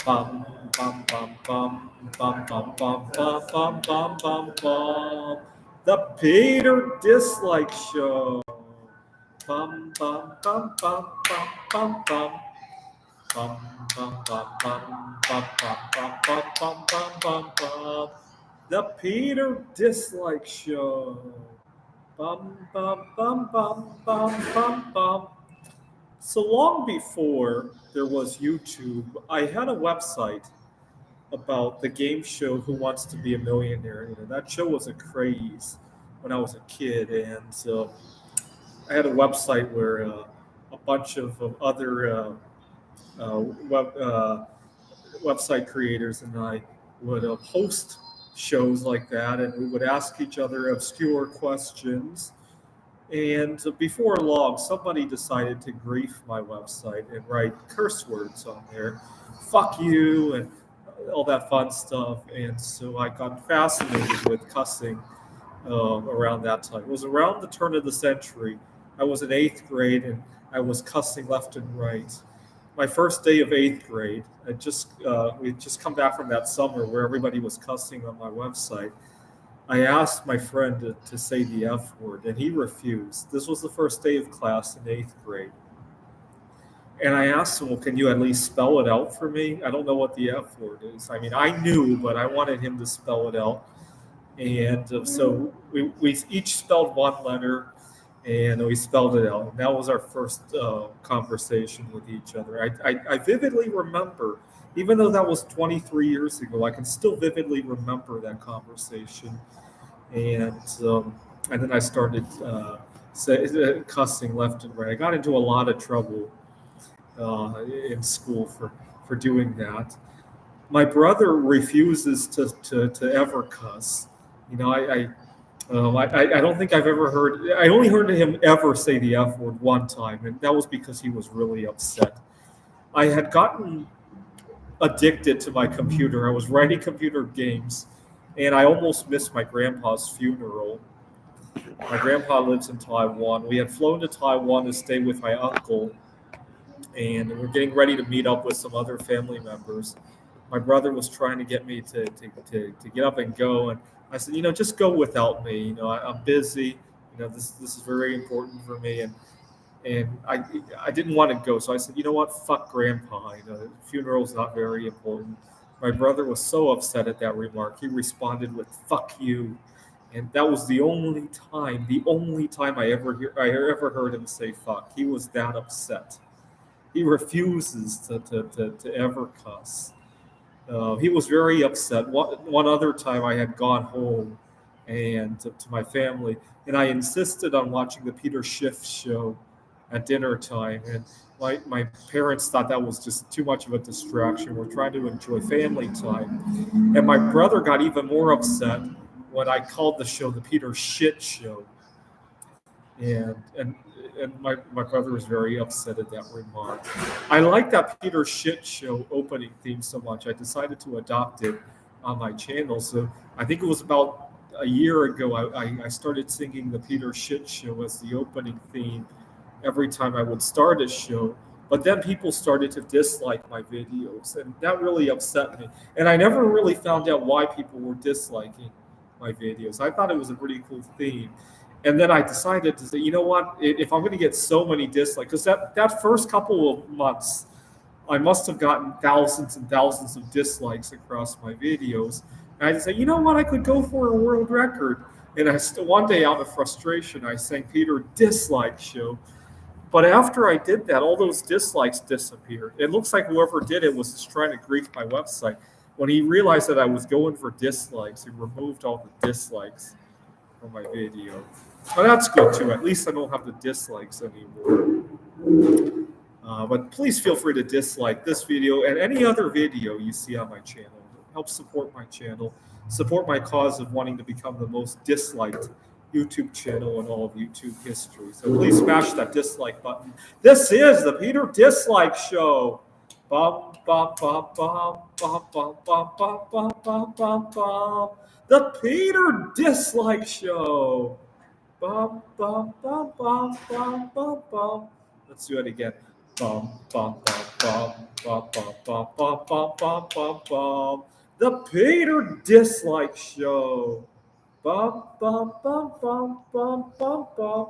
Bum, bum, bum, bum, bum, bum, bum, bum, bum, bum, bum, bum. The Peter Dislike Show. Bum, bum, bum, bum, bum, bum, bum. Bum, bum, bum, bum, bum, bum, bum, bum, bum, bum, bum, bum. The Peter Dislike Show. Bum, bum, bum, bum, bum, bum, bum. So long before there was YouTube, I had a website about the game show Who Wants to Be a Millionaire. That show was a craze when I was a kid, and so I had a website where a bunch of other website creators and I would host shows like that, and we would ask each other obscure questions. And before long, somebody decided to grief my website and write curse words on there, fuck you, and all that fun stuff. And so I got fascinated with cussing around that time. It was around the turn of the century. I was in eighth grade and I was cussing left and right. My first day of eighth grade, we'd just come back from that summer where everybody was cussing on my website. I asked my friend to say the F word, and he refused. This was the first day of class in eighth grade. And I asked him, well, can you at least spell it out for me? I don't know what the F word is. I mean, I knew, but I wanted him to spell it out. And so we each spelled one letter, and we spelled it out. And that was our first conversation with each other. I vividly remember, even though that was 23 years ago, I can still vividly remember that conversation. And and then I started cussing left and right. I got into a lot of trouble in school for doing that. My brother refuses to ever cuss. You know, I don't think I've ever heard. I only heard him ever say the F word one time, and that was because he was really upset. I had gotten addicted to my computer. I was writing computer games, and I almost missed my grandpa's funeral. My grandpa lives in Taiwan. We had flown to Taiwan to stay with my uncle, and we're getting ready to meet up with some other family members. My brother was trying to get me to get up and go, and I said, just go without me. I'm busy. This is very important for me, and I didn't want to go, so I said, you know what, fuck grandpa. The funeral's not very important. My brother was so upset at that remark. He responded with "fuck you," and that was the only time I ever heard him say "fuck." He was that upset. He refuses to ever cuss. He was very upset. One other time, I had gone home and to my family, and I insisted on watching the Peter Schiff show at dinner time. And my parents thought that was just too much of a distraction. We're trying to enjoy family time. And my brother got even more upset when I called the show the Peter Shit Show. And my brother was very upset at that remark. I like that Peter Shit Show opening theme so much. I decided to adopt it on my channel. So I think it was about a year ago. I started singing the Peter Shit Show as the opening theme every time I would start a show. But then people started to dislike my videos, and that really upset me. And I never really found out why people were disliking my videos. I thought it was a pretty cool theme. And then I decided to say, you know what? If I'm going to get so many dislikes, because that first couple of months, I must have gotten thousands and thousands of dislikes across my videos. And I just said, you know what? I could go for a world record. And one day, out of frustration, I sang Peter Dislike Show. But after I did that, all those dislikes disappeared. It looks like whoever did it was just trying to grief my website. When he realized that I was going for dislikes, he removed all the dislikes from my video. Well, that's good too. At least I don't have the dislikes anymore. But please feel free to dislike this video and any other video you see on my channel. Help support my channel, support my cause of wanting to become the most disliked YouTube channel in all of YouTube history. So please smash that dislike button. This is the Peter Dislike Show. Bum, bum, bum, bum, bum, bum, bum, bum, bum, bum, bum, bum. The Peter Dislike Show. Bum, bum, bum, bum, bum, bum, bum. Let's do it again. Bum, bum, bum, bum, bum, bum, bum, bum, bum, bum, bum, bum. The Peter Dislike Show. Bum, bum, bum, bum, bum, bum, bum.